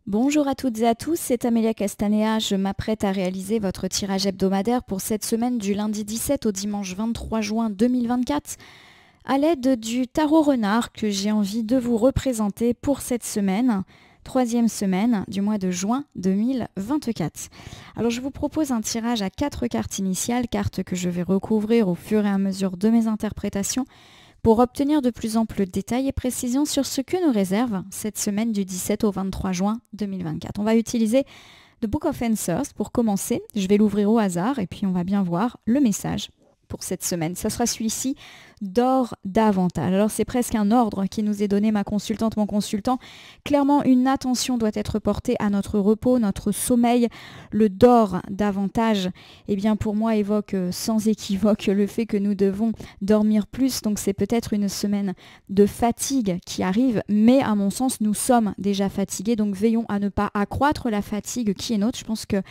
Bonjour à toutes et à tous, c'est Amélia Castanea. Je m'apprête à réaliser votre tirage hebdomadaire pour cette semaine du lundi 17 au dimanche 23 juin 2024 à l'aide du tarot renard que j'ai envie de vous représenter pour cette semaine, troisième semaine du mois de juin 2024. Alors je vous propose un tirage à 4 cartes initiales, cartes que je vais recouvrir au fur et à mesure de mes interprétations, pour obtenir de plus amples détails et précisions sur ce que nous réserve cette semaine du 17 au 23 juin 2024. On va utiliser The Book of Answers pour commencer. Je vais l'ouvrir au hasard et puis on va bien voir le message pour cette semaine. Ça sera celui-ci: dors davantage. Alors c'est presque un ordre qui nous est donné, ma consultante, mon consultant. Clairement, une attention doit être portée à notre repos, notre sommeil. Le dors davantage, eh bien pour moi évoque sans équivoque le fait que nous devons dormir plus. Donc c'est peut-être une semaine de fatigue qui arrive, mais à mon sens nous sommes déjà fatigués. Donc veillons à ne pas accroître la fatigue qui est nôtre. Je pense que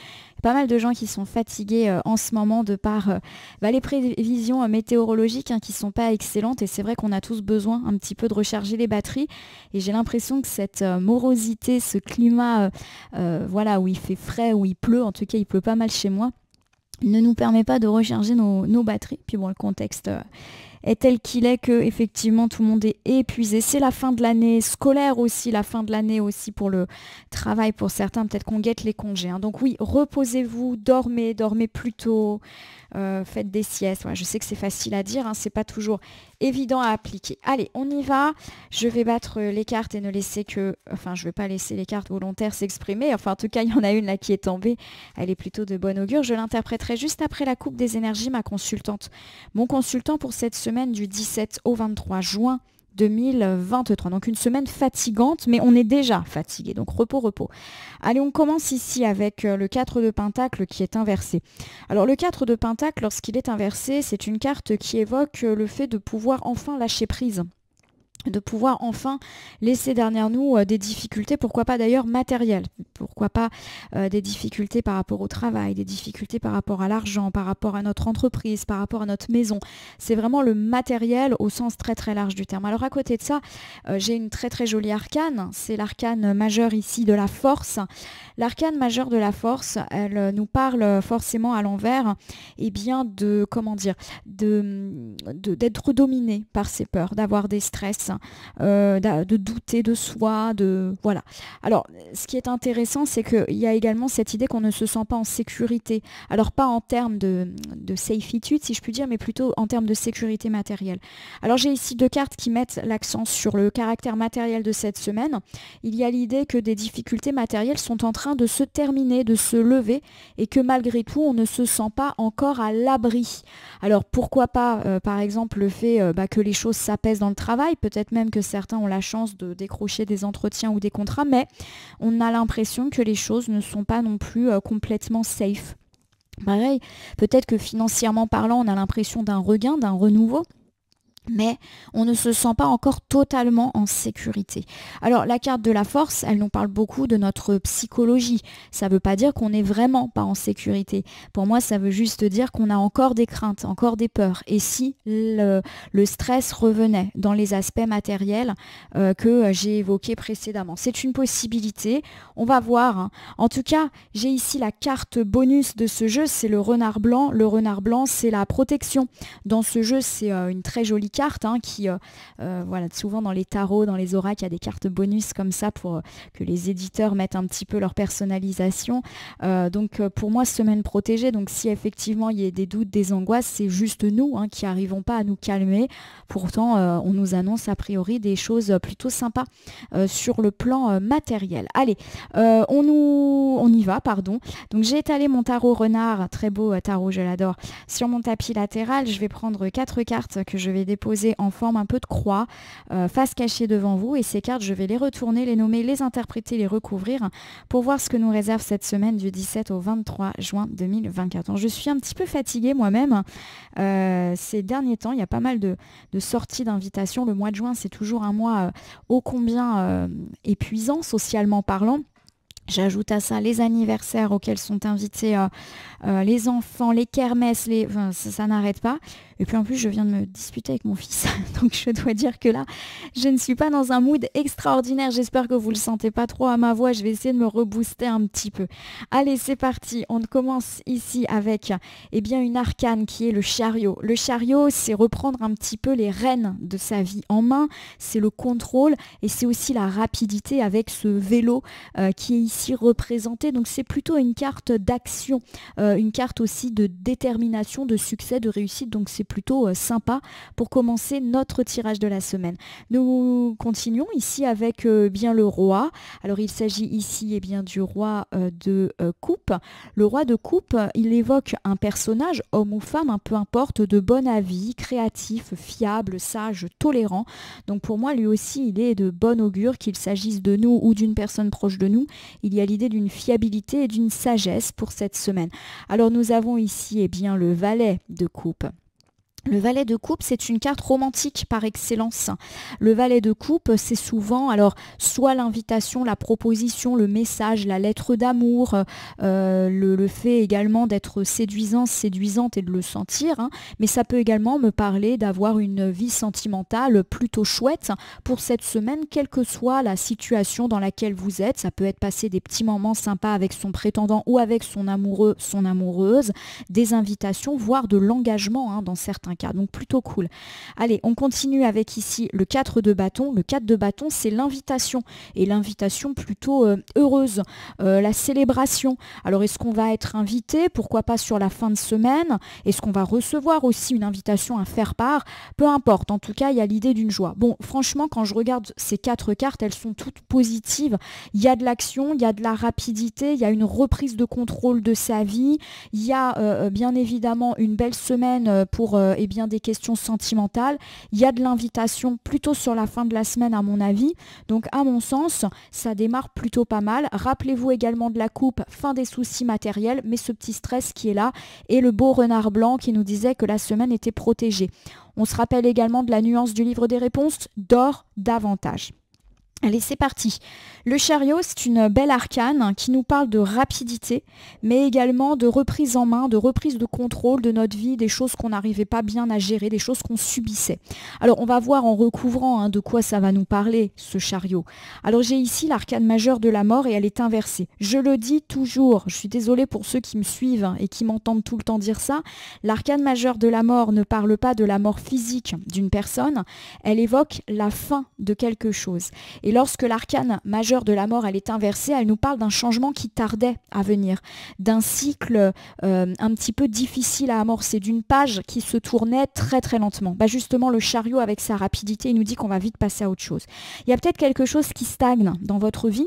pas mal de gens qui sont fatigués en ce moment de par les prévisions météorologiques qui sont pas excellentes, et c'est vrai qu'on a tous besoin un petit peu de recharger les batteries, et j'ai l'impression que cette morosité, ce climat voilà, où il fait frais, où il pleut, en tout cas il pleut pas mal chez moi, ne nous permet pas de recharger nos batteries. Puis bon, le contexte est tel qu'il est, que effectivement tout le monde est épuisé. C'est la fin de l'année scolaire aussi, la fin de l'année aussi pour le travail pour certains. Peut-être qu'on guette les congés. Donc oui, reposez-vous, dormez plus tôt, faites des siestes. Voilà, je sais que c'est facile à dire, c'est pas toujours évident à appliquer. Allez, on y va. Je vais battre les cartes et ne laisser que... Enfin, je vais pas laisser les cartes volontaires s'exprimer. Enfin, en tout cas, il y en a une là qui est tombée. Elle est plutôt de bon augure. Je l'interpréterai juste après la coupe des énergies, ma consultante. Mon consultant pour cette semaine du 17 au 23 juin 2023. Donc une semaine fatigante, mais on est déjà fatigué. Donc repos, repos. Allez, on commence ici avec le 4 de Pentacle qui est inversé. Alors le 4 de Pentacle, lorsqu'il est inversé, c'est une carte qui évoque le fait de pouvoir enfin lâcher prise, de pouvoir enfin laisser derrière nous des difficultés, pourquoi pas d'ailleurs matérielles, pourquoi pas des difficultés par rapport au travail, des difficultés par rapport à l'argent, par rapport à notre entreprise, par rapport à notre maison. C'est vraiment le matériel au sens très très large du terme. Alors à côté de ça, j'ai une très très jolie arcane, c'est l'arcane majeur ici de la force. L'arcane majeure de la force, elle nous parle forcément à l'envers, et bien de, comment dire, d'être dominé par ses peurs, d'avoir des stress, de douter de soi, voilà. Alors, ce qui est intéressant, c'est qu'il y a également cette idée qu'on ne se sent pas en sécurité. Alors, pas en termes de safetude, si je puis dire, mais plutôt en termes de sécurité matérielle. Alors, j'ai ici deux cartes qui mettent l'accent sur le caractère matériel de cette semaine. Il y a l'idée que des difficultés matérielles sont en train de se terminer, de se lever, et que malgré tout, on ne se sent pas encore à l'abri. Alors, pourquoi pas, par exemple, le fait que les choses s'apaisent dans le travail, peut-être même que certains ont la chance de décrocher des entretiens ou des contrats, mais on a l'impression que les choses ne sont pas non plus complètement safe. Pareil, peut-être que financièrement parlant, on a l'impression d'un regain, d'un renouveau, mais on ne se sent pas encore totalement en sécurité. Alors la carte de la force, elle nous parle beaucoup de notre psychologie. Ça ne veut pas dire qu'on n'est vraiment pas en sécurité. Pour moi, ça veut juste dire qu'on a encore des craintes, encore des peurs. Et si le stress revenait dans les aspects matériels que j'ai évoqués précédemment. C'est une possibilité, on va voir. En tout cas, j'ai ici la carte bonus de ce jeu, c'est le renard blanc. Le renard blanc, c'est la protection. Dans ce jeu, c'est une très jolie carte qui, voilà, souvent dans les tarots, dans les oracles, il y a des cartes bonus comme ça pour que les éditeurs mettent un petit peu leur personnalisation. Donc pour moi, semaine protégée, donc si effectivement il y a des doutes, des angoisses, c'est juste nous qui n'arrivons pas à nous calmer. Pourtant, on nous annonce a priori des choses plutôt sympas sur le plan matériel. Allez, on y va, pardon. Donc j'ai étalé mon tarot renard, très beau tarot, je l'adore, sur mon tapis latéral. Je vais prendre 4 cartes que je vais déposer en forme un peu de croix, face cachée devant vous, et ces cartes, je vais les retourner, les nommer, les interpréter, les recouvrir pour voir ce que nous réserve cette semaine du 17 au 23 juin 2024. Donc, je suis un petit peu fatiguée moi-même ces derniers temps, il y a pas mal de sorties d'invitations. Le mois de juin, c'est toujours un mois ô combien épuisant socialement parlant. J'ajoute à ça les anniversaires auxquels sont invités les enfants, les kermesses, enfin, ça n'arrête pas. Et puis en plus, je viens de me disputer avec mon fils. Donc je dois dire que là, je ne suis pas dans un mood extraordinaire. J'espère que vous ne le sentez pas trop à ma voix. Je vais essayer de me rebooster un petit peu. Allez, c'est parti. On commence ici avec une arcane qui est le chariot. Le chariot, c'est reprendre un petit peu les rênes de sa vie en main. C'est le contrôle et c'est aussi la rapidité avec ce vélo qui est ici représenté. Donc c'est plutôt une carte d'action, une carte aussi de détermination, de succès, de réussite. Donc c'est plutôt sympa pour commencer notre tirage de la semaine. Nous continuons ici avec bien le roi. Alors il s'agit ici du roi de coupe. Le roi de coupe, il évoque un personnage, homme ou femme, peu importe, de bon avis, créatif, fiable, sage, tolérant. Donc pour moi, lui aussi, il est de bon augure, qu'il s'agisse de nous ou d'une personne proche de nous. Il y a l'idée d'une fiabilité et d'une sagesse pour cette semaine. Alors nous avons ici le valet de coupe. Le valet de coupe, c'est une carte romantique par excellence. Le valet de coupe, c'est souvent soit l'invitation, la proposition, le message, la lettre d'amour, le fait également d'être séduisant, séduisante et de le sentir. Mais ça peut également me parler d'avoir une vie sentimentale plutôt chouette pour cette semaine, quelle que soit la situation dans laquelle vous êtes. Ça peut être passer des petits moments sympas avec son prétendant ou avec son amoureux, son amoureuse, des invitations, voire de l'engagement dans certains cas, donc plutôt cool. Allez, on continue avec ici le 4 de bâton. Le 4 de bâton, c'est l'invitation, et l'invitation plutôt heureuse, la célébration. Alors, est-ce qu'on va être invité? Pourquoi pas sur la fin de semaine? Est-ce qu'on va recevoir aussi une invitation à faire part? Peu importe, en tout cas, il y a l'idée d'une joie. Bon, franchement, quand je regarde ces 4 cartes, elles sont toutes positives. Il y a de l'action, il y a de la rapidité, il y a une reprise de contrôle de sa vie, il y a bien évidemment une belle semaine pour des questions sentimentales. Il y a de l'invitation plutôt sur la fin de la semaine à mon avis. Donc à mon sens, ça démarre plutôt pas mal. Rappelez-vous également de la coupe, fin des soucis matériels, mais ce petit stress qui est là et le beau renard blanc qui nous disait que la semaine était protégée. On se rappelle également de la nuance du livre des réponses, dors davantage. Allez, c'est parti. Le chariot, c'est une belle arcane qui nous parle de rapidité, mais également de reprise en main, de reprise de contrôle de notre vie, des choses qu'on n'arrivait pas bien à gérer, des choses qu'on subissait. Alors, on va voir en recouvrant de quoi ça va nous parler, ce chariot. Alors, j'ai ici l'arcane majeure de la mort et elle est inversée. Je le dis toujours, je suis désolée pour ceux qui me suivent et qui m'entendent tout le temps dire ça, l'arcane majeure de la mort ne parle pas de la mort physique d'une personne, elle évoque la fin de quelque chose. Et lorsque l'arcane majeure de la mort elle est inversée, elle nous parle d'un changement qui tardait à venir, d'un cycle un petit peu difficile à amorcer, d'une page qui se tournait très très lentement. Justement, le chariot avec sa rapidité, il nous dit qu'on va vite passer à autre chose. Il y a peut-être quelque chose qui stagne dans votre vie.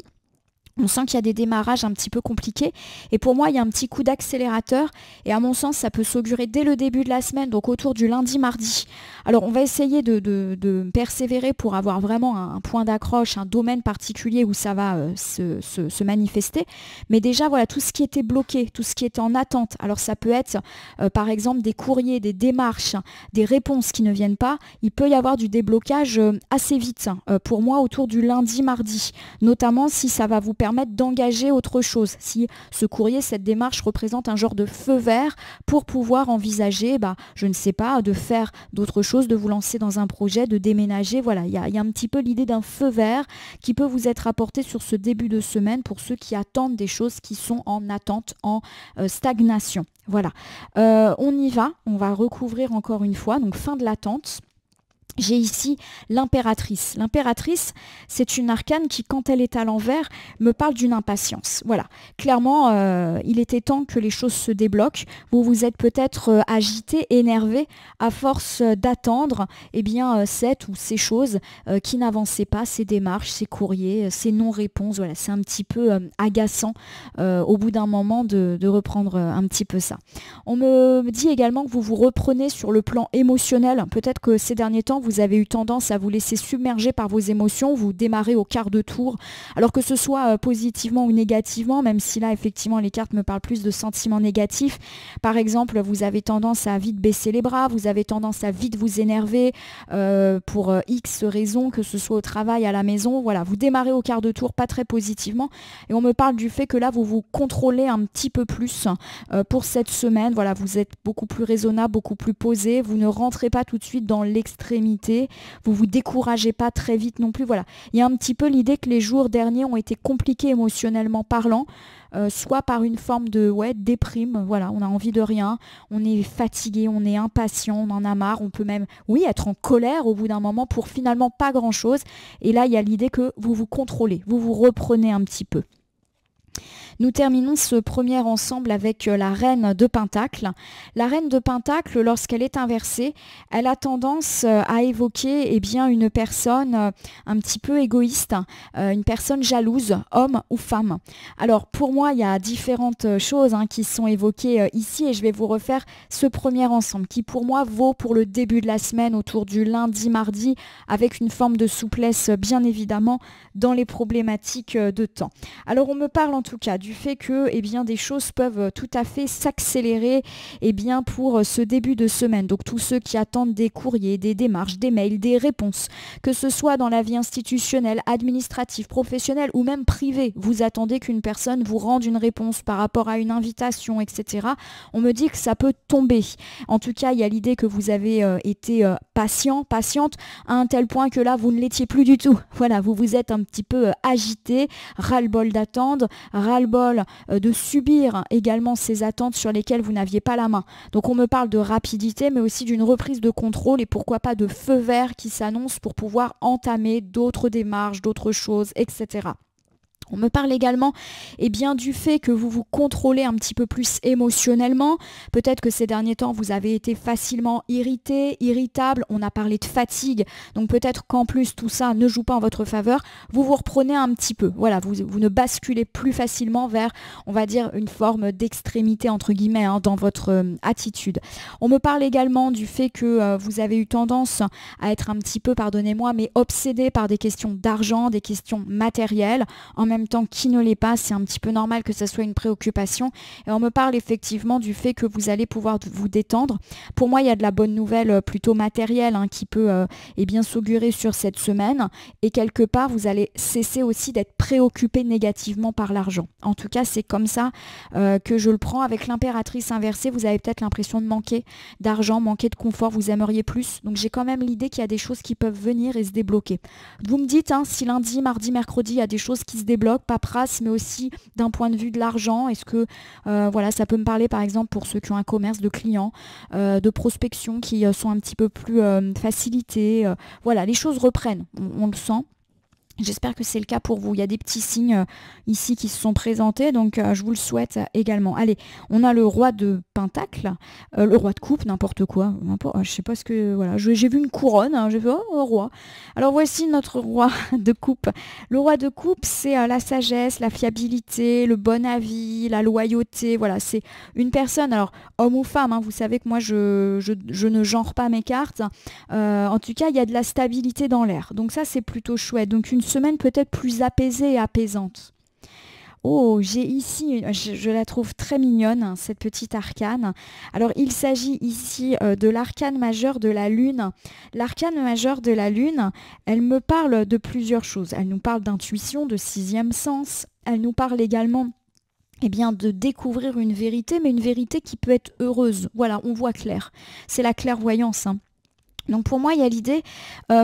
On sent qu'il y a des démarrages un petit peu compliqués et pour moi il y a un petit coup d'accélérateur et à mon sens ça peut s'augurer dès le début de la semaine, donc autour du lundi-mardi. Alors on va essayer de persévérer pour avoir vraiment un point d'accroche, un domaine particulier où ça va se manifester, mais déjà voilà tout ce qui était bloqué, tout ce qui était en attente. Alors ça peut être par exemple des courriers, des démarches, des réponses qui ne viennent pas. Il peut y avoir du déblocage assez vite pour moi autour du lundi-mardi, notamment si ça va vous permettre d'engager autre chose, si ce courrier, cette démarche représente un genre de feu vert pour pouvoir envisager, je ne sais pas, de faire d'autres choses, de vous lancer dans un projet, de déménager. Voilà, il y a un petit peu l'idée d'un feu vert qui peut vous être apporté sur ce début de semaine pour ceux qui attendent des choses qui sont en attente, en stagnation. Voilà, on y va, on va recouvrir encore une fois, donc fin de l'attente. J'ai ici l'impératrice. L'impératrice, c'est une arcane qui, quand elle est à l'envers, me parle d'une impatience. Voilà, clairement, il était temps que les choses se débloquent. Vous vous êtes peut-être agité, énervé, à force d'attendre cette ou ces choses qui n'avançaient pas, ces démarches, ces courriers, ces non-réponses. Voilà, c'est un petit peu agaçant au bout d'un moment de reprendre un petit peu ça. On me dit également que vous vous reprenez sur le plan émotionnel. Peut-être que ces derniers temps, vous avez eu tendance à vous laisser submerger par vos émotions, vous démarrez au quart de tour, alors que ce soit positivement ou négativement, même si là effectivement les cartes me parlent plus de sentiments négatifs. Par exemple, vous avez tendance à vite baisser les bras, vous avez tendance à vite vous énerver pour X raisons, que ce soit au travail, à la maison. Voilà, vous démarrez au quart de tour pas très positivement et on me parle du fait que là vous vous contrôlez un petit peu plus pour cette semaine. Voilà, vous êtes beaucoup plus raisonnable, beaucoup plus posé, vous ne rentrez pas tout de suite dans l'extrémité, vous vous découragez pas très vite non plus. Voilà, il y a un petit peu l'idée que les jours derniers ont été compliqués émotionnellement parlant, soit par une forme de déprime, voilà, on a envie de rien, on est fatigué, on est impatient, on en a marre, on peut même, oui, être en colère au bout d'un moment pour finalement pas grand-chose. Et là, il y a l'idée que vous vous contrôlez, vous vous reprenez un petit peu. Nous terminons ce premier ensemble avec la reine de Pentacle. La reine de Pentacle, lorsqu'elle est inversée, elle a tendance à évoquer une personne un petit peu égoïste, une personne jalouse, homme ou femme. Alors pour moi, il y a différentes choses qui sont évoquées ici et je vais vous refaire ce premier ensemble qui pour moi vaut pour le début de la semaine autour du lundi, mardi, avec une forme de souplesse bien évidemment dans les problématiques de temps. Alors on me parle en tout cas du fait que des choses peuvent tout à fait s'accélérer pour ce début de semaine. Donc tous ceux qui attendent des courriers, des démarches, des mails, des réponses, que ce soit dans la vie institutionnelle, administrative, professionnelle ou même privée, vous attendez qu'une personne vous rende une réponse par rapport à une invitation, etc. On me dit que ça peut tomber. En tout cas, il y a l'idée que vous avez été patient, patiente, à un tel point que là, vous ne l'étiez plus du tout. Voilà, vous vous êtes un petit peu agité, ras-le-bol d'attendre, ras-le-bol de subir également ces attentes sur lesquelles vous n'aviez pas la main. Donc on me parle de rapidité, mais aussi d'une reprise de contrôle et pourquoi pas de feu vert qui s'annonce pour pouvoir entamer d'autres démarches, d'autres choses, etc. On me parle également du fait que vous vous contrôlez un petit peu plus émotionnellement. Peut-être que ces derniers temps, vous avez été facilement irrité, irritable. On a parlé de fatigue. Donc peut-être qu'en plus, tout ça ne joue pas en votre faveur. Vous vous reprenez un petit peu. Voilà, vous ne basculez plus facilement vers, on va dire, une forme d'extrémité, entre guillemets, dans votre attitude. On me parle également du fait que vous avez eu tendance à être un petit peu, pardonnez-moi, mais obsédé par des questions d'argent, des questions matérielles. En même temps, qui ne l'est pas, c'est un petit peu normal que ça soit une préoccupation. Et on me parle effectivement du fait que vous allez pouvoir vous détendre. Pour moi, il y a de la bonne nouvelle plutôt matérielle qui peut s'augurer sur cette semaine. Et quelque part, vous allez cesser aussi d'être préoccupé négativement par l'argent. En tout cas, c'est comme ça que je le prends. Avec l'impératrice inversée, vous avez peut-être l'impression de manquer d'argent, manquer de confort, vous aimeriez plus. Donc j'ai quand même l'idée qu'il y a des choses qui peuvent venir et se débloquer. Vous me dites si lundi, mardi, mercredi, il y a des choses qui se débloquent, paperasse, mais aussi d'un point de vue de l'argent. Est-ce que ça peut me parler par exemple pour ceux qui ont un commerce de clients, de prospection qui sont un petit peu plus facilités. Voilà, les choses reprennent, on le sent. J'espère que c'est le cas pour vous. Il y a des petits signes ici qui se sont présentés, donc je vous le souhaite également. Allez, on a le roi de Pentacle, le roi de coupe, n'importe quoi. Je sais pas ce que... Voilà, j'ai vu une couronne, j'ai fait roi. Alors voici notre roi de coupe. Le roi de coupe, c'est la sagesse, la fiabilité, le bon avis, la loyauté. Voilà, c'est une personne, alors homme ou femme, vous savez que moi je ne genre pas mes cartes. En tout cas, il y a de la stabilité dans l'air. Donc ça, c'est plutôt chouette. Donc une semaine peut-être plus apaisée et apaisante. Oh, j'ai ici, je la trouve très mignonne, cette petite arcane. Alors, il s'agit ici de l'arcane majeur de la Lune. L'arcane majeur de la Lune, elle me parle de plusieurs choses. Elle nous parle d'intuition, de sixième sens. Elle nous parle également de découvrir une vérité, mais une vérité qui peut être heureuse. Voilà, on voit clair. C'est la clairvoyance, Donc pour moi, il y a l'idée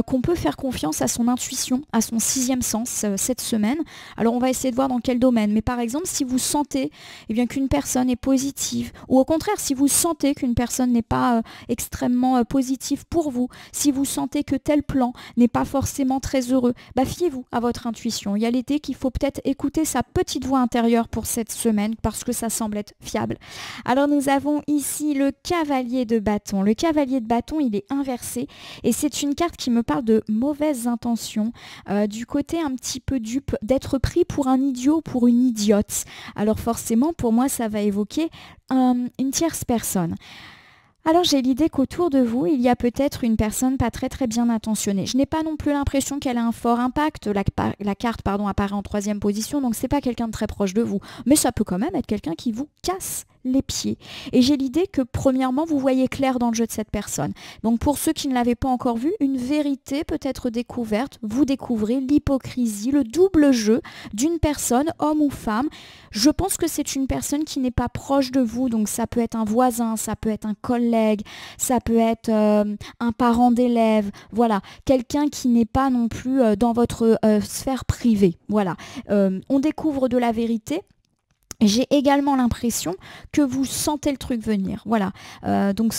qu'on peut faire confiance à son intuition, à son sixième sens cette semaine. Alors on va essayer de voir dans quel domaine. Mais par exemple, si vous sentez qu'une personne est positive, ou au contraire, si vous sentez qu'une personne n'est pas extrêmement positive pour vous, si vous sentez que tel plan n'est pas forcément très heureux, fiez-vous à votre intuition. Il y a l'idée qu'il faut peut-être écouter sa petite voix intérieure pour cette semaine, parce que ça semble être fiable. Alors nous avons ici le cavalier de bâton. Le cavalier de bâton, il est inversé. Et c'est une carte qui me parle de mauvaises intentions, du côté un petit peu dupe, d'être pris pour un idiot, pour une idiote. Alors forcément, pour moi, ça va évoquer une tierce personne. Alors j'ai l'idée qu'autour de vous, il y a peut-être une personne pas très très bien intentionnée. Je n'ai pas non plus l'impression qu'elle a un fort impact. La carte apparaît en troisième position, donc c'est pas quelqu'un de très proche de vous. Mais ça peut quand même être quelqu'un qui vous casse les pieds. Et j'ai l'idée que premièrement, vous voyez clair dans le jeu de cette personne. Donc pour ceux qui ne l'avaient pas encore vu, une vérité peut être découverte. Vous découvrez l'hypocrisie, le double jeu d'une personne, homme ou femme. Je pense que c'est une personne qui n'est pas proche de vous, donc ça peut être un voisin, ça peut être un collègue, ça peut être un parent d'élève, voilà, quelqu'un qui n'est pas non plus dans votre sphère privée. Voilà. On découvre de la vérité. J'ai également l'impression que vous sentez le truc venir. Voilà. Donc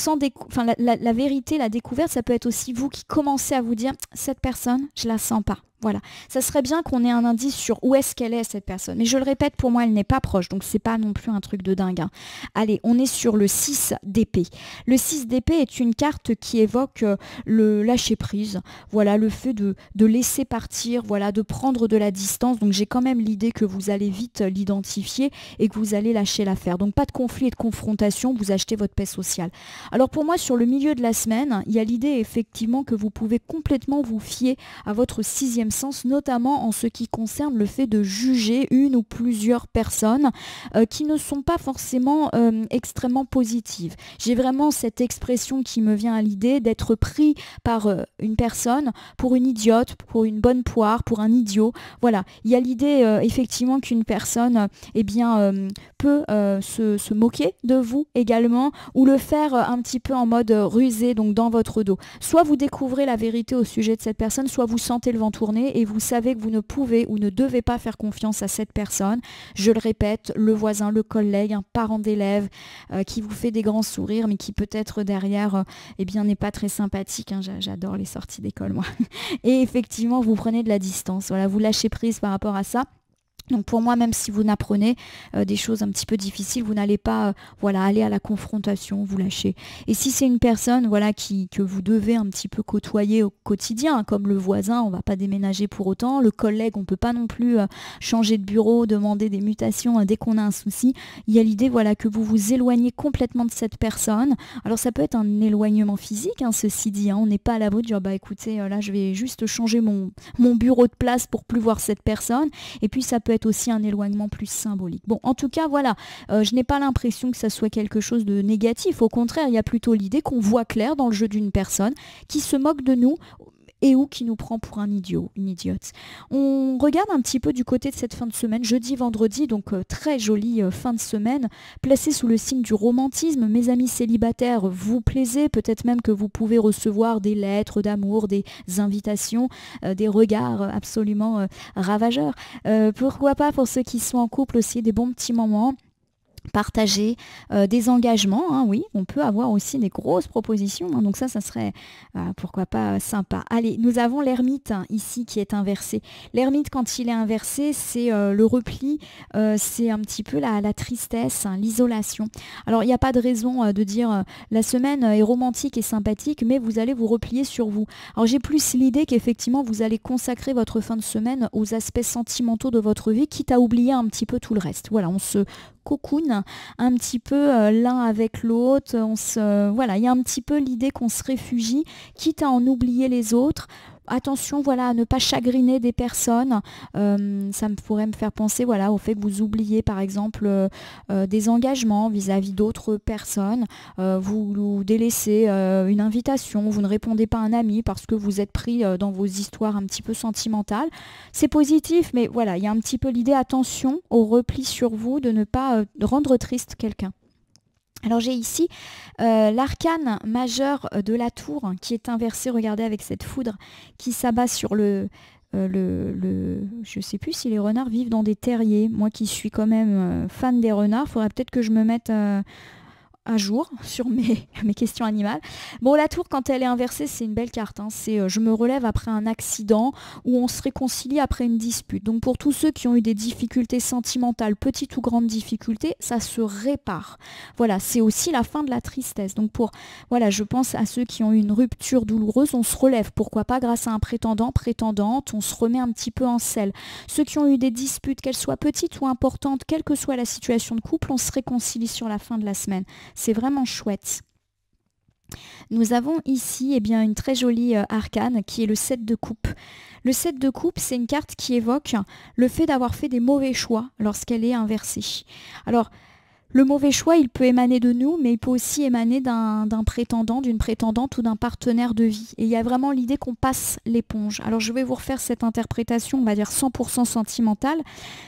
la vérité, la découverte, ça peut être aussi vous qui commencez à vous dire cette personne, je la sens pas. Voilà. Ça serait bien qu'on ait un indice sur où est-ce qu'elle est, cette personne. Mais je le répète, pour moi, elle n'est pas proche. Donc, c'est pas non plus un truc de dingue, hein. Allez, on est sur le 6 d'épée. Le 6 d'épée est une carte qui évoque le lâcher-prise. Voilà, le fait de laisser partir, voilà, de prendre de la distance. Donc, j'ai quand même l'idée que vous allez vite l'identifier et que vous allez lâcher l'affaire. Donc, pas de conflit et de confrontation. Vous achetez votre paix sociale. Alors, pour moi, sur le milieu de la semaine, il y a l'idée, effectivement, que vous pouvez complètement vous fier à votre sixième sens, notamment en ce qui concerne le fait de juger une ou plusieurs personnes qui ne sont pas forcément extrêmement positives. J'ai vraiment cette expression qui me vient à l'idée d'être pris par une personne pour une idiote, pour une bonne poire, pour un idiot. Voilà, il y a l'idée effectivement qu'une personne peut se moquer de vous également ou le faire un petit peu en mode rusé, donc dans votre dos. Soit vous découvrez la vérité au sujet de cette personne, soit vous sentez le vent tourner et vous savez que vous ne pouvez ou ne devez pas faire confiance à cette personne. Je le répète, le voisin, le collègue, un parent d'élève qui vous fait des grands sourires mais qui peut-être derrière n'est pas très sympathique, hein. J'adore les sorties d'école moi. Et effectivement, vous prenez de la distance. Voilà, vous lâchez prise par rapport à ça. Donc pour moi, même si vous n'apprenez des choses un petit peu difficiles, vous n'allez pas aller à la confrontation, vous lâchez. Et si c'est une personne que vous devez un petit peu côtoyer au quotidien, hein, comme le voisin, on ne va pas déménager pour autant, le collègue, on ne peut pas non plus changer de bureau, demander des mutations dès qu'on a un souci. Il y a l'idée que vous vous éloignez complètement de cette personne. Alors ça peut être un éloignement physique, hein, ceci dit, hein. On n'est pas à l'abri de dire écoutez, là je vais juste changer mon bureau de place pour plus voir cette personne. Et puis ça peut être aussi un éloignement plus symbolique. Bon, en tout cas, je n'ai pas l'impression que ça soit quelque chose de négatif. Au contraire, il y a plutôt l'idée qu'on voit clair dans le jeu d'une personne qui se moque de nous et ou qui nous prend pour un idiot, une idiote. On regarde un petit peu du côté de cette fin de semaine, jeudi, vendredi, donc très jolie fin de semaine, placée sous le signe du romantisme. Mes amis célibataires, vous plaisez, peut-être même que vous pouvez recevoir des lettres d'amour, des invitations, des regards absolument ravageurs. Pourquoi pas pour ceux qui sont en couple aussi, des bons petits moments. Partager des engagements, hein, oui, on peut avoir aussi des grosses propositions, hein, donc ça serait pourquoi pas sympa. Allez, nous avons l'ermite ici qui est inversé. L'ermite, quand il est inversé, c'est le repli, c'est un petit peu la tristesse, hein, l'isolation. Alors il n'y a pas de raison de dire la semaine est romantique et sympathique, mais vous allez vous replier sur vous. Alors j'ai plus l'idée qu'effectivement vous allez consacrer votre fin de semaine aux aspects sentimentaux de votre vie, quitte à oublier un petit peu tout le reste. Voilà, on se cocoon un petit peu l'un avec l'autre, il y a un petit peu l'idée qu'on se réfugie, quitte à en oublier les autres. Attention à ne pas chagriner des personnes. Ça pourrait me faire penser au fait que vous oubliez par exemple des engagements vis-à-vis d'autres personnes. Vous délaissez une invitation, vous ne répondez pas à un ami parce que vous êtes pris dans vos histoires un petit peu sentimentales. C'est positif, mais il y a un petit peu l'idée, attention au repli sur vous, de ne pas rendre triste quelqu'un. Alors j'ai ici l'arcane majeur de la tour qui est inversé, regardez, avec cette foudre qui s'abat sur je ne sais plus si les renards vivent dans des terriers. Moi qui suis quand même fan des renards, il faudrait peut-être que je me mette à jour sur mes questions animales. Bon, la tour, quand elle est inversée, c'est une belle carte, hein. C'est je me relève après un accident ou on se réconcilie après une dispute. Donc pour tous ceux qui ont eu des difficultés sentimentales, petites ou grandes difficultés, ça se répare. Voilà, c'est aussi la fin de la tristesse. Donc je pense à ceux qui ont eu une rupture douloureuse, on se relève. Pourquoi pas grâce à un prétendant, prétendante, on se remet un petit peu en selle. Ceux qui ont eu des disputes, qu'elles soient petites ou importantes, quelle que soit la situation de couple, on se réconcilie sur la fin de la semaine. C'est vraiment chouette. Nous avons ici eh bien, une très jolie arcane qui est le 7 de coupe. Le 7 de coupe, c'est une carte qui évoque le fait d'avoir fait des mauvais choix lorsqu'elle est inversée. Alors, le mauvais choix, il peut émaner de nous, mais il peut aussi émaner d'un prétendant, d'une prétendante ou d'un partenaire de vie. Et il y a vraiment l'idée qu'on passe l'éponge. Alors je vais vous refaire cette interprétation, on va dire 100% sentimentale.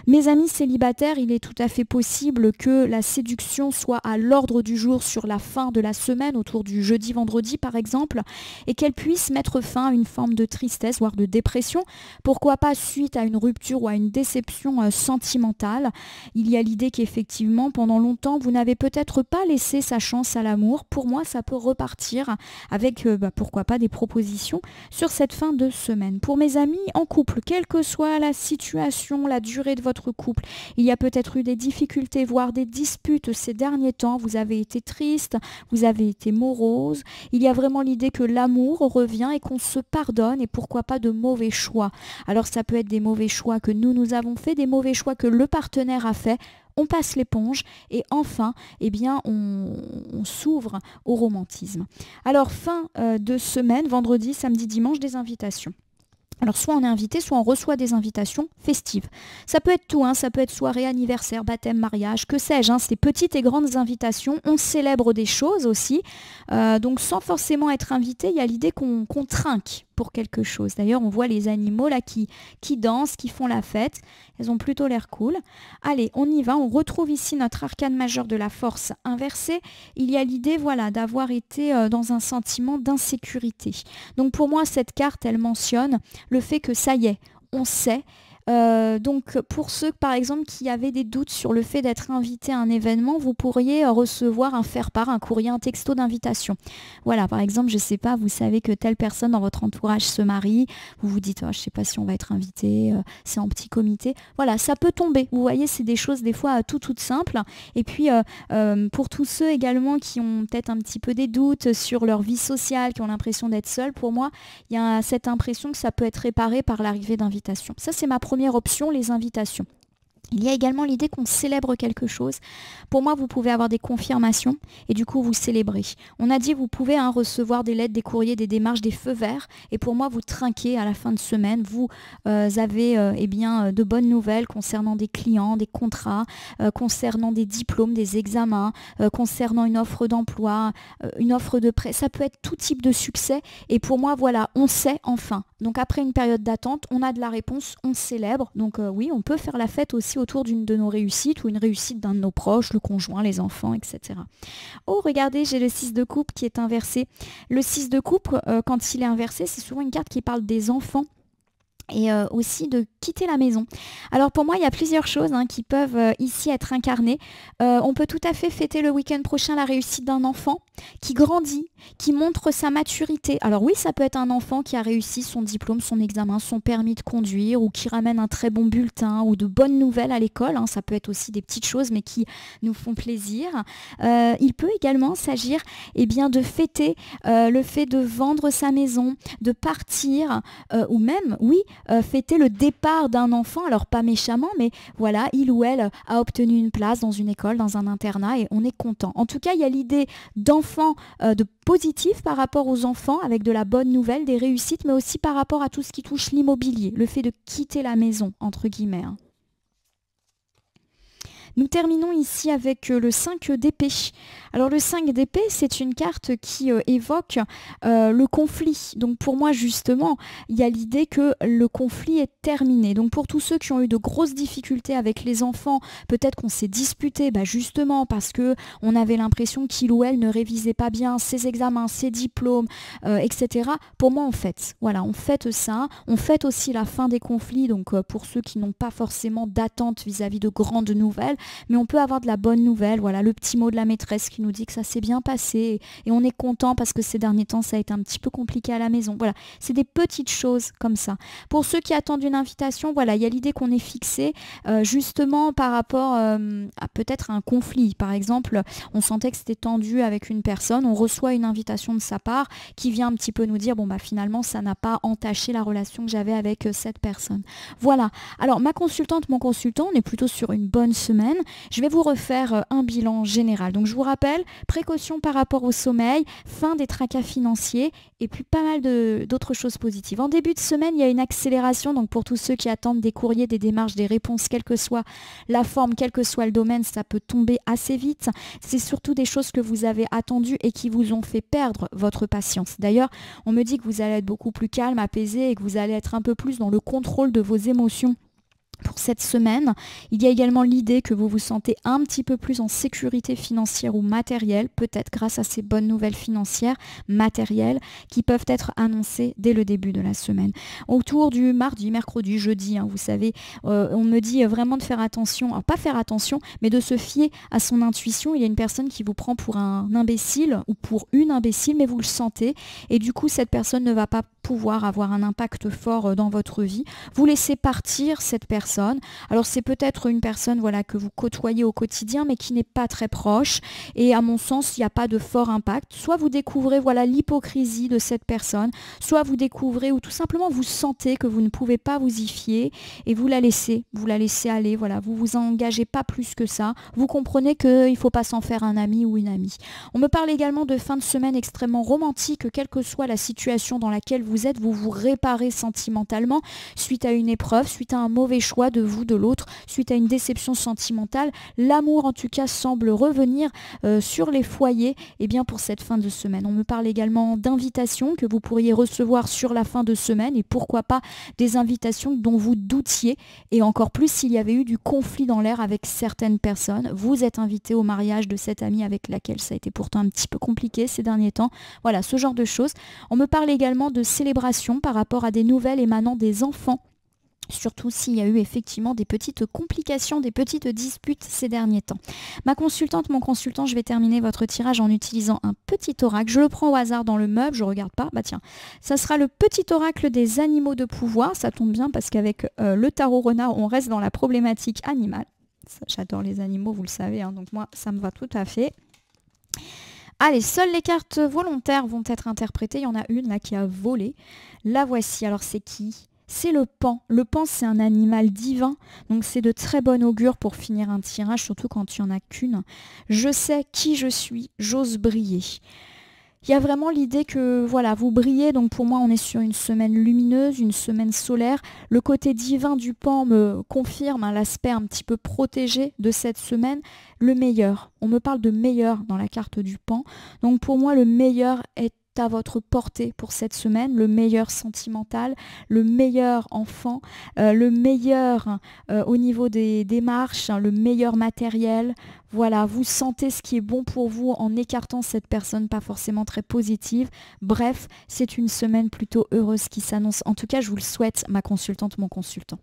Mes amis célibataires, il est tout à fait possible que la séduction soit à l'ordre du jour sur la fin de la semaine, autour du jeudi-vendredi par exemple, et qu'elle puisse mettre fin à une forme de tristesse, voire de dépression. Pourquoi pas suite à une rupture ou à une déception sentimentale. Il y a l'idée qu'effectivement, pendant longtemps, vous n'avez peut-être pas laissé sa chance à l'amour. Pour moi, ça peut repartir avec, pourquoi pas, des propositions sur cette fin de semaine. Pour mes amis en couple, quelle que soit la situation, la durée de votre couple, il y a peut-être eu des difficultés, voire des disputes ces derniers temps. Vous avez été triste, vous avez été morose. Il y a vraiment l'idée que l'amour revient et qu'on se pardonne et pourquoi pas de mauvais choix. Alors ça peut être des mauvais choix que nous avons fait, des mauvais choix que le partenaire a fait. On passe l'éponge et enfin, eh bien, on s'ouvre au romantisme. Alors, fin de semaine, vendredi, samedi, dimanche, des invitations. Alors soit on est invité, soit on reçoit des invitations festives. Ça peut être tout, hein, ça peut être soirée, anniversaire, baptême, mariage, que sais-je, hein, c'est petites et grandes invitations. On célèbre des choses aussi, donc sans forcément être invité, il y a l'idée qu'on trinque pour quelque chose. D'ailleurs, on voit les animaux là qui dansent, qui font la fête. Elles ont plutôt l'air cool. Allez, on y va. On retrouve ici notre arcane majeur de la force inversée. Il y a l'idée, voilà, d'avoir été dans un sentiment d'insécurité. Donc pour moi, cette carte, elle mentionne le fait que ça y est, on sait. Donc pour ceux par exemple qui avaient des doutes sur le fait d'être invité à un événement, vous pourriez recevoir un faire-part, un courrier, un texto d'invitation. Voilà, par exemple, je ne sais pas, vous savez que telle personne dans votre entourage se marie, vous vous dites, oh, je ne sais pas si on va être invité, c'est en petit comité. Voilà, ça peut tomber. Vous voyez, c'est des choses des fois toutes simples. Et puis pour tous ceux également qui ont peut-être un petit peu des doutes sur leur vie sociale, qui ont l'impression d'être seuls, pour moi, il y a cette impression que ça peut être réparé par l'arrivée d'invitations. Ça, c'est ma première option, les invitations. Il y a également l'idée qu'on célèbre quelque chose. Pour moi, vous pouvez avoir des confirmations et du coup, vous célébrez. On a dit, vous pouvez recevoir des lettres, des courriers, des démarches, des feux verts. Et pour moi, vous trinquez à la fin de semaine. Vous avez eh bien, de bonnes nouvelles concernant des clients, des contrats, concernant des diplômes, des examens, concernant une offre d'emploi, une offre de prêt. Ça peut être tout type de succès. Et pour moi, voilà, on sait enfin. Donc après une période d'attente, on a de la réponse, on célèbre. Donc oui, on peut faire la fête aussi autour d'une de nos réussites ou une réussite d'un de nos proches, le conjoint, les enfants, etc. Oh, regardez, j'ai le 6 de coupe qui est inversé. Le 6 de coupe, quand il est inversé, c'est souvent une carte qui parle des enfants et aussi de quitter la maison. Alors pour moi, il y a plusieurs choses qui peuvent ici être incarnées. On peut tout à fait fêter le week-end prochain la réussite d'un enfant qui grandit, qui montre sa maturité. Alors oui, ça peut être un enfant qui a réussi son diplôme, son examen, son permis de conduire ou qui ramène un très bon bulletin ou de bonnes nouvelles à l'école. Ça peut être aussi des petites choses mais qui nous font plaisir. Il peut également s'agir bien, de fêter le fait de vendre sa maison, de partir ou même, oui, fêter le départ d'un enfant, alors pas méchamment, mais voilà, il ou elle a obtenu une place dans une école, dans un internat et on est content. En tout cas, il y a l'idée d'enfants, de positif par rapport aux enfants, avec de la bonne nouvelle, des réussites, mais aussi par rapport à tout ce qui touche l'immobilier, le fait de quitter la maison, entre guillemets. Nous terminons ici avec le 5 d'épée. Alors le 5 d'épée, c'est une carte qui évoque le conflit. Donc pour moi, justement, il y a l'idée que le conflit est terminé. Donc pour tous ceux qui ont eu de grosses difficultés avec les enfants, peut-être qu'on s'est disputé justement parce qu'on avait l'impression qu'il ou elle ne révisait pas bien ses examens, ses diplômes, etc. Pour moi, on fête. Voilà, on fête ça. On fête aussi la fin des conflits. Donc pour ceux qui n'ont pas forcément d'attente vis-à-vis de grandes nouvelles, mais on peut avoir de la bonne nouvelle, voilà, le petit mot de la maîtresse qui nous dit que ça s'est bien passé et on est content parce que ces derniers temps ça a été un petit peu compliqué à la maison. Voilà, c'est des petites choses comme ça. Pour ceux qui attendent une invitation, voilà, il y a l'idée qu'on est fixé justement par rapport à peut-être un conflit. Par exemple, on sentait que c'était tendu avec une personne, on reçoit une invitation de sa part qui vient un petit peu nous dire bon finalement ça n'a pas entaché la relation que j'avais avec cette personne. Voilà. Alors ma consultante, mon consultant, on est plutôt sur une bonne semaine. semaine, je vais vous refaire un bilan général. Donc je vous rappelle, précaution par rapport au sommeil, fin des tracas financiers et puis pas mal d'autres choses positives. En début de semaine, il y a une accélération, donc pour tous ceux qui attendent des courriers, des démarches, des réponses, quelle que soit la forme, quel que soit le domaine, ça peut tomber assez vite. C'est surtout des choses que vous avez attendues et qui vous ont fait perdre votre patience. D'ailleurs, on me dit que vous allez être beaucoup plus calme, apaisé et que vous allez être un peu plus dans le contrôle de vos émotions. Pour cette semaine, il y a également l'idée que vous vous sentez un petit peu plus en sécurité financière ou matérielle, peut-être grâce à ces bonnes nouvelles financières, matérielles, qui peuvent être annoncées dès le début de la semaine. Autour du mardi, mercredi, jeudi, vous savez, on me dit vraiment de faire attention, alors pas faire attention, mais de se fier à son intuition. Il y a une personne qui vous prend pour un imbécile ou pour une imbécile, mais vous le sentez, et du coup, cette personne ne va pas pouvoir avoir un impact fort dans votre vie. Vous laissez partir cette personne. Alors c'est peut-être une personne que vous côtoyez au quotidien mais qui n'est pas très proche et à mon sens il n'y a pas de fort impact. Soit vous découvrez l'hypocrisie de cette personne, soit vous découvrez ou tout simplement vous sentez que vous ne pouvez pas vous y fier et vous la laissez aller, vous vous engagez pas plus que ça, vous comprenez qu'il ne faut pas s'en faire un ami ou une amie. On me parle également de fin de semaine extrêmement romantique, quelle que soit la situation dans laquelle vous êtes, vous vous réparez sentimentalement suite à une épreuve, suite à un mauvais choix de vous, de l'autre, suite à une déception sentimentale. L'amour en tout cas semble revenir sur les foyers pour cette fin de semaine. On me parle également d'invitations que vous pourriez recevoir sur la fin de semaine et pourquoi pas des invitations dont vous doutiez et encore plus s'il y avait eu du conflit dans l'air avec certaines personnes. Vous êtes invité au mariage de cette amie avec laquelle ça a été pourtant un petit peu compliqué ces derniers temps. Voilà, ce genre de choses. On me parle également de célébrations par rapport à des nouvelles émanant des enfants. Surtout s'il y a eu effectivement des petites complications, des petites disputes ces derniers temps. Ma consultante, mon consultant, je vais terminer votre tirage en utilisant un petit oracle. Je le prends au hasard dans le meuble, je ne regarde pas. Tiens, ça sera le petit oracle des animaux de pouvoir. Ça tombe bien parce qu'avec le tarot renard, on reste dans la problématique animale. J'adore les animaux, vous le savez, donc moi, ça me va tout à fait. Allez, seules les cartes volontaires vont être interprétées. Il y en a une là qui a volé. La voici. Alors c'est qui ? C'est le paon. Le paon, c'est un animal divin, donc c'est de très bon augure pour finir un tirage, surtout quand il n'y en a qu'une. Je sais qui je suis, j'ose briller. Il y a vraiment l'idée que vous brillez, donc pour moi on est sur une semaine lumineuse, une semaine solaire. Le côté divin du paon me confirme l'aspect un petit peu protégé de cette semaine. Le meilleur, on me parle de meilleur dans la carte du paon, donc pour moi le meilleur est à votre portée pour cette semaine, le meilleur sentimental, le meilleur enfant, le meilleur au niveau des démarches, le meilleur matériel. Voilà, vous sentez ce qui est bon pour vous en écartant cette personne pas forcément très positive. Bref, c'est une semaine plutôt heureuse qui s'annonce. En tout cas, je vous le souhaite, ma consultante, mon consultant.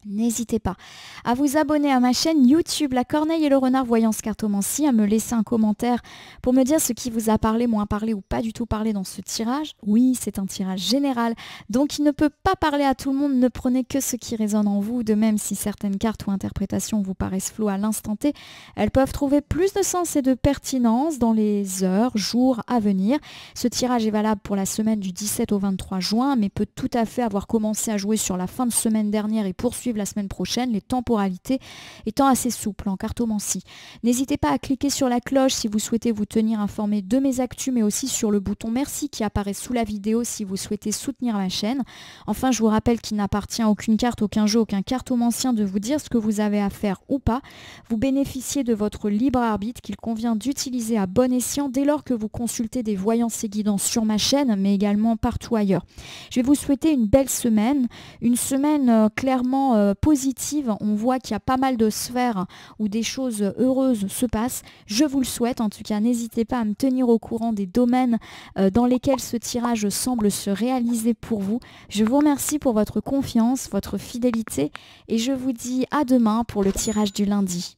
N'hésitez pas à vous abonner à ma chaîne YouTube La Corneille et le Renard Voyance Cartomancie, à me laisser un commentaire pour me dire ce qui vous a parlé, moins parlé ou pas du tout parlé dans ce tirage. Oui, c'est un tirage général, donc il ne peut pas parler à tout le monde, ne prenez que ce qui résonne en vous. De même, si certaines cartes ou interprétations vous paraissent floues à l'instant T, elles peuvent trouver plus de sens et de pertinence dans les heures, jours à venir. Ce tirage est valable pour la semaine du 17 au 23 juin, mais peut tout à fait avoir commencé à jouer sur la fin de semaine dernière et poursuivre la semaine prochaine, les temporalités étant assez souples en cartomancie. N'hésitez pas à cliquer sur la cloche si vous souhaitez vous tenir informé de mes actus, mais aussi sur le bouton merci qui apparaît sous la vidéo si vous souhaitez soutenir ma chaîne. Enfin, je vous rappelle qu'il n'appartient à aucune carte, aucun jeu, aucun cartomancien de vous dire ce que vous avez à faire ou pas. Vous bénéficiez de votre libre arbitre qu'il convient d'utiliser à bon escient dès lors que vous consultez des voyances et guidances sur ma chaîne, mais également partout ailleurs. Je vais vous souhaiter une belle semaine, une semaine clairement positive. On voit qu'il y a pas mal de sphères où des choses heureuses se passent. Je vous le souhaite. En tout cas, n'hésitez pas à me tenir au courant des domaines dans lesquels ce tirage semble se réaliser pour vous. Je vous remercie pour votre confiance, votre fidélité et je vous dis à demain pour le tirage du lundi.